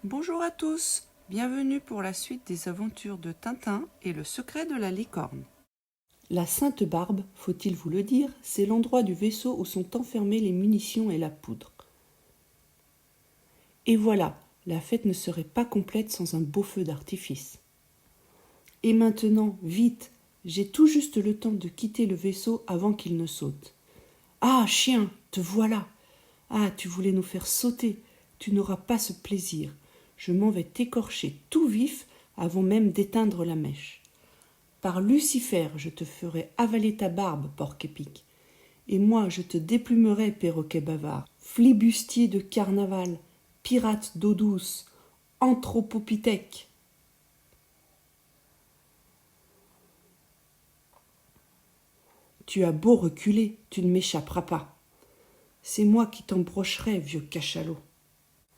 Bonjour à tous, bienvenue pour la suite des aventures de Tintin et le secret de la licorne. La Sainte Barbe, faut-il vous le dire, c'est l'endroit du vaisseau où sont enfermées les munitions et la poudre. Et voilà, la fête ne serait pas complète sans un beau feu d'artifice. Et maintenant, vite, j'ai tout juste le temps de quitter le vaisseau avant qu'il ne saute. Ah, chien, te voilà. Ah, tu voulais nous faire sauter, tu n'auras pas ce plaisir. Je m'en vais t'écorcher tout vif avant même d'éteindre la mèche. Par Lucifer, je te ferai avaler ta barbe, porc-épic. Et moi, je te déplumerai, perroquet bavard, flibustier de carnaval, pirate d'eau douce, anthropopithèque. Tu as beau reculer, tu ne m'échapperas pas. C'est moi qui t'embrocherai, vieux cachalot.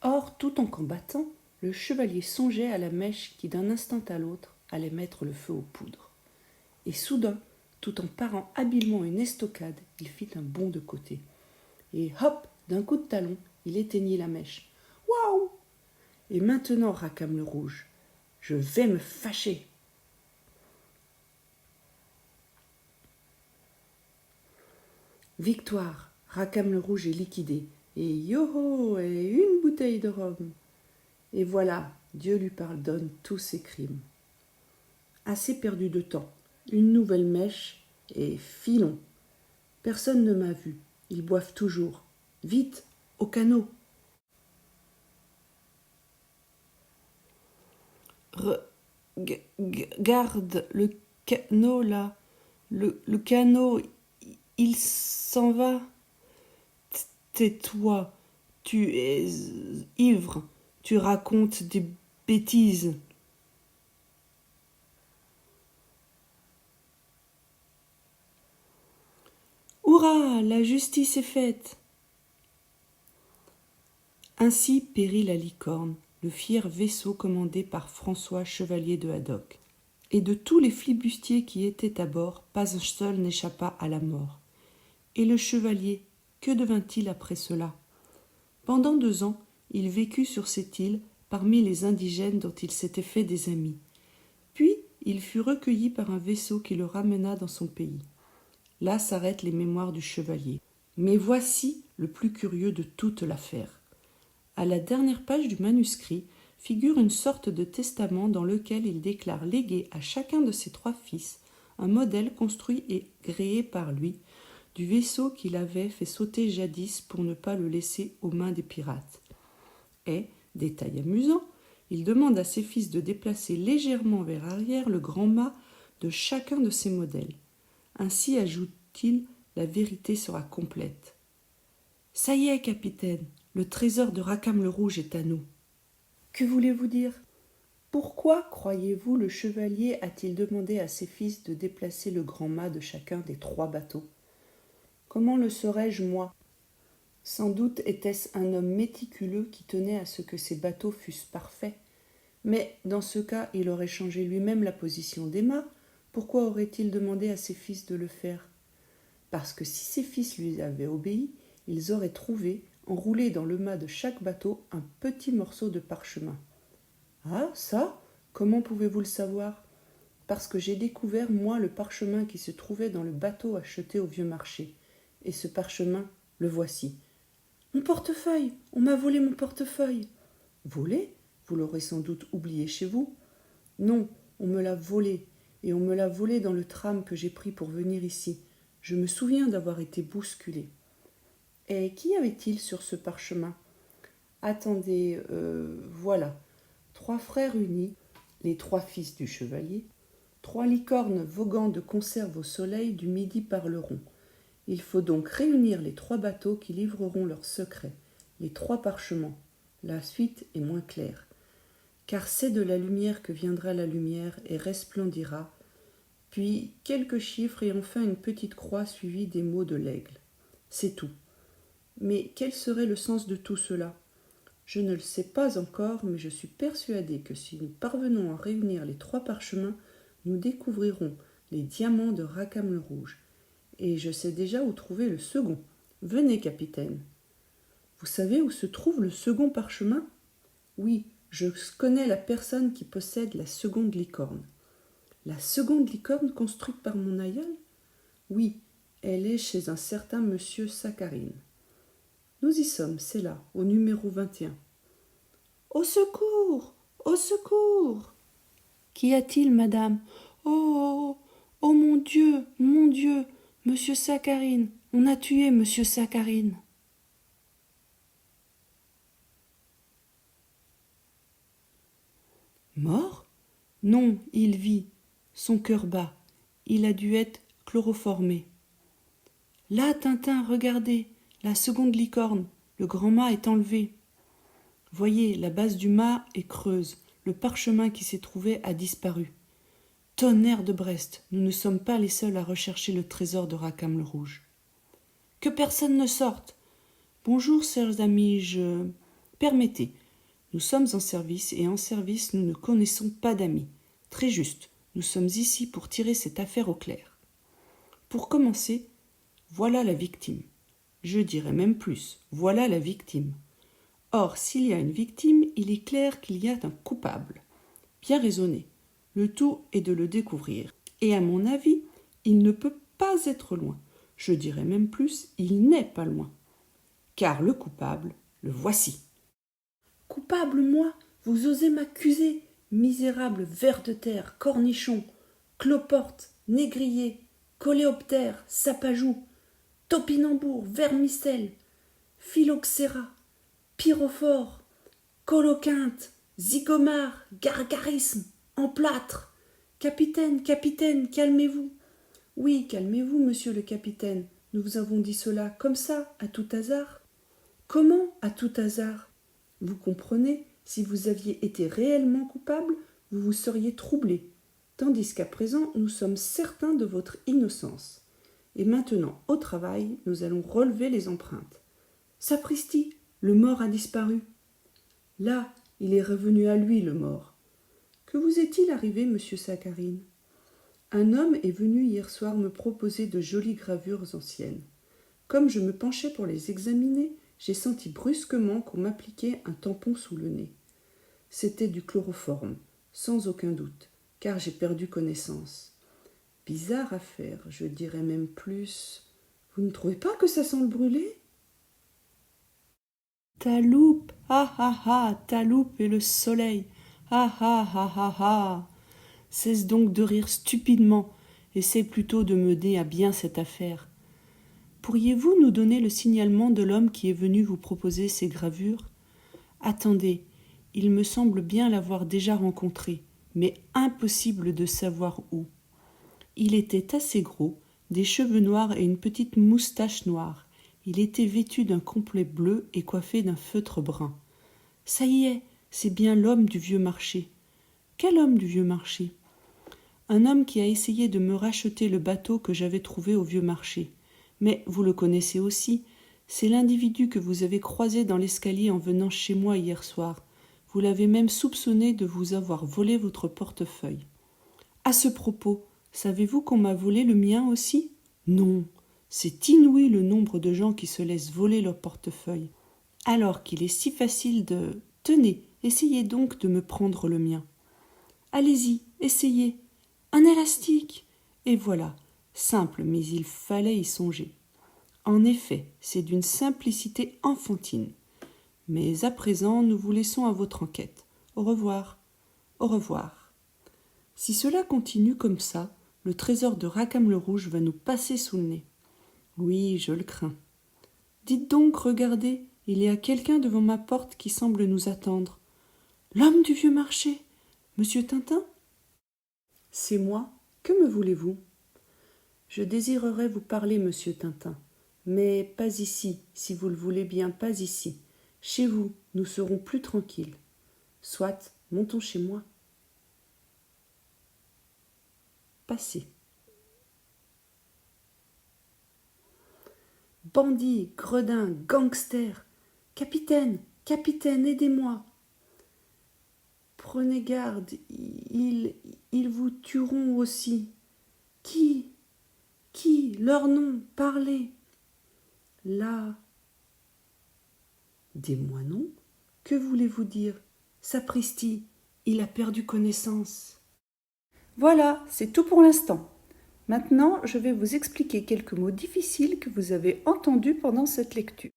Or, tout en combattant, le chevalier songeait à la mèche qui, d'un instant à l'autre, allait mettre le feu aux poudres. Et soudain, tout en parant habilement une estocade, il fit un bond de côté. Et hop, d'un coup de talon, il éteignit la mèche. Waouh! Et maintenant, Rackham le Rouge, je vais me fâcher. Victoire, Rackham le Rouge est liquidé. Et yoho, et une bouteille de rhum. Et voilà, Dieu lui pardonne tous ses crimes. Assez perdu de temps. Une nouvelle mèche et filons. Personne ne m'a vu. Ils boivent toujours. Vite, au canot. Garde le canot là. Le canot, il s'en va. Tais-toi. Tu es ivre. Tu racontes des bêtises. Hurrah, la justice est faite. Ainsi périt la licorne, le fier vaisseau commandé par François, chevalier de Haddock. Et de tous les flibustiers qui étaient à bord, pas un seul n'échappa à la mort. Et le chevalier, que devint-il après cela? Pendant 2 ans, il vécut sur cette île, parmi les indigènes dont il s'était fait des amis. Puis, il fut recueilli par un vaisseau qui le ramena dans son pays. Là s'arrêtent les mémoires du chevalier. Mais voici le plus curieux de toute l'affaire. À la dernière page du manuscrit figure une sorte de testament dans lequel il déclare léguer à chacun de ses 3 fils un modèle construit et gréé par lui du vaisseau qu'il avait fait sauter jadis pour ne pas le laisser aux mains des pirates. Et, détail amusant, il demande à ses fils de déplacer légèrement vers arrière le grand mât de chacun de ces modèles. Ainsi, ajoute-t-il, la vérité sera complète. Ça y est, capitaine, le trésor de Rackham le Rouge est à nous. Que voulez-vous dire? Pourquoi, croyez-vous, le chevalier a-t-il demandé à ses fils de déplacer le grand mât de chacun des 3 bateaux? Comment le saurais-je, moi? Sans doute était-ce un homme méticuleux qui tenait à ce que ses bateaux fussent parfaits. Mais dans ce cas, il aurait changé lui-même la position des mâts. Pourquoi aurait-il demandé à ses fils de le faire? Parce que si ses fils lui avaient obéi, ils auraient trouvé, enroulé dans le mât de chaque bateau, un petit morceau de parchemin. Ah, ça? Comment pouvez-vous le savoir? Parce que j'ai découvert, moi, le parchemin qui se trouvait dans le bateau acheté au vieux marché. Et ce parchemin, le voici. Mon portefeuille! On m'a volé mon portefeuille! Volé? Vous l'aurez sans doute oublié chez vous. Non, on me l'a volé, et on me l'a volé dans le tram que j'ai pris pour venir ici. Je me souviens d'avoir été bousculé. Et qu'y avait-il sur ce parchemin? Attendez, voilà. 3 frères unis, les 3 fils du chevalier, 3 licornes voguant de conserve au soleil du midi parleront. Il faut donc réunir les 3 bateaux qui livreront leurs secrets, les 3 parchemins. La suite est moins claire. Car c'est de la lumière que viendra la lumière et resplendira, puis quelques chiffres et enfin une petite croix suivie des mots de l'aigle. C'est tout. Mais quel serait le sens de tout cela? Je ne le sais pas encore, mais je suis persuadée que si nous parvenons à réunir les 3 parchemins, nous découvrirons les diamants de Rackham le Rouge. Et je sais déjà où trouver le second. Venez, capitaine. Vous savez où se trouve le second parchemin? Oui, Je connais la personne qui possède la seconde licorne. La seconde licorne construite par mon aïeul? Oui, elle est chez un certain monsieur Saccharine. Nous y sommes, c'est là, au numéro 21. Au secours! Au secours! Qu'y a-t-il, madame? Oh, oh, mon Dieu, monsieur Saccharine, on a tué monsieur Saccharine. Mort? Non, il vit, son cœur bat, il a dû être chloroformé. Là, Tintin, regardez, la seconde licorne, le grand mât est enlevé. Voyez, la base du mât est creuse, le parchemin qui s'y trouvait a disparu. Tonnerre de Brest, nous ne sommes pas les seuls à rechercher le trésor de Rackham le Rouge. Que personne ne sorte. Bonjour, chers amis, Permettez, nous sommes en service, et en service nous ne connaissons pas d'amis. Très juste, nous sommes ici pour tirer cette affaire au clair. Pour commencer, voilà la victime. Je dirais même plus, voilà la victime. Or, s'il y a une victime, il est clair qu'il y a un coupable. Bien raisonné. Le tout est de le découvrir. Et à mon avis, il ne peut pas être loin. Je dirais même plus, il n'est pas loin. Car le coupable, le voici. Coupable, moi? Vous osez m'accuser? Misérable ver de terre, cornichon, cloporte, négrier, coléoptère, sapajou, topinambour, vermicelle, phylloxéra, pyrophore, coloquinte, zygomare, gargarisme, emplâtre. Capitaine, capitaine, calmez-vous. Oui, calmez-vous, monsieur le capitaine. Nous vous avons dit cela comme ça, à tout hasard. Comment à tout hasard? Vous comprenez, si vous aviez été réellement coupable, vous vous seriez troublé, tandis qu'à présent nous sommes certains de votre innocence. Et maintenant, au travail, nous allons relever les empreintes. Sapristi, le mort a disparu. Là, il est revenu à lui, le mort. Que vous est-il arrivé, monsieur Saccharine? Un homme est venu hier soir me proposer de jolies gravures anciennes. Comme je me penchais pour les examiner, j'ai senti brusquement qu'on m'appliquait un tampon sous le nez. C'était du chloroforme, sans aucun doute, car j'ai perdu connaissance. Bizarre affaire, je dirais même plus. Vous ne trouvez pas que ça sent le brûlé? Ta loupe, ah ah ah, ta loupe et le soleil, ah ah ah ah ah. Cesse donc de rire stupidement, essaie plutôt de mener à bien cette affaire. Pourriez-vous nous donner le signalement de l'homme qui est venu vous proposer ces gravures? Attendez, il me semble bien l'avoir déjà rencontré, mais impossible de savoir où. Il était assez gros, des cheveux noirs et une petite moustache noire. Il était vêtu d'un complet bleu et coiffé d'un feutre brun. Ça y est, c'est bien l'homme du vieux marché. Quel homme du vieux marché? Un homme qui a essayé de me racheter le bateau que j'avais trouvé au vieux marché. Mais vous le connaissez aussi, c'est l'individu que vous avez croisé dans l'escalier en venant chez moi hier soir. Vous l'avez même soupçonné de vous avoir volé votre portefeuille. À ce propos, savez-vous qu'on m'a volé le mien aussi? Non, c'est inouï le nombre de gens qui se laissent voler leur portefeuille. Alors qu'il est si facile de... Tenez, essayez donc de me prendre le mien. Allez-y, essayez. Un élastique. Et voilà, simple, mais il fallait y songer. En effet, c'est d'une simplicité enfantine. Mais à présent, nous vous laissons à votre enquête. Au revoir. Au revoir. Si cela continue comme ça, le trésor de Rackham le Rouge va nous passer sous le nez. Oui, je le crains. Dites donc, regardez, il y a quelqu'un devant ma porte qui semble nous attendre. L'homme du vieux marché. Monsieur Tintin? C'est moi. Que me voulez-vous? Je désirerais vous parler, monsieur Tintin. Mais pas ici, si vous le voulez bien, pas ici. Chez vous, nous serons plus tranquilles. Soit, montons chez moi. Passez. Bandits, gredins, gangsters. Capitaine, capitaine, aidez-moi. Prenez garde, ils vous tueront aussi. Qui? Qui? Leur nom, parlez. Là. Des moineaux? Que voulez-vous dire? Sapristi, il a perdu connaissance. Voilà, c'est tout pour l'instant. Maintenant, je vais vous expliquer quelques mots difficiles que vous avez entendus pendant cette lecture.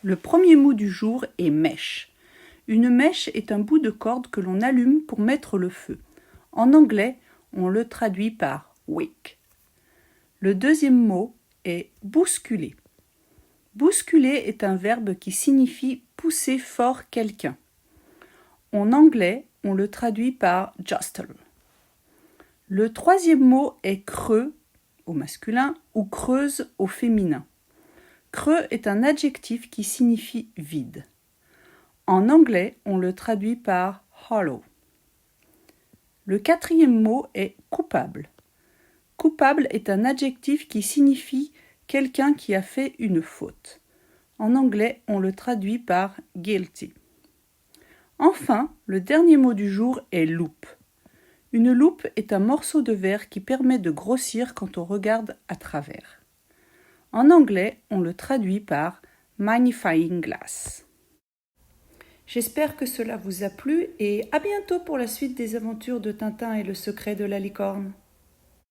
Le premier mot du jour est mèche. Une mèche est un bout de corde que l'on allume pour mettre le feu. En anglais, on le traduit par wick. Le deuxième mot est bousculer. Bousculer est un verbe qui signifie pousser fort quelqu'un. En anglais, on le traduit par jostle. Le troisième mot est creux au masculin ou creuse au féminin. Creux est un adjectif qui signifie vide. En anglais, on le traduit par hollow. Le quatrième mot est coupable. Coupable est un adjectif qui signifie quelqu'un qui a fait une faute. En anglais, on le traduit par guilty. Enfin, le dernier mot du jour est loupe. Une loupe est un morceau de verre qui permet de grossir quand on regarde à travers. En anglais, on le traduit par magnifying glass. J'espère que cela vous a plu et à bientôt pour la suite des aventures de Tintin et le secret de la licorne.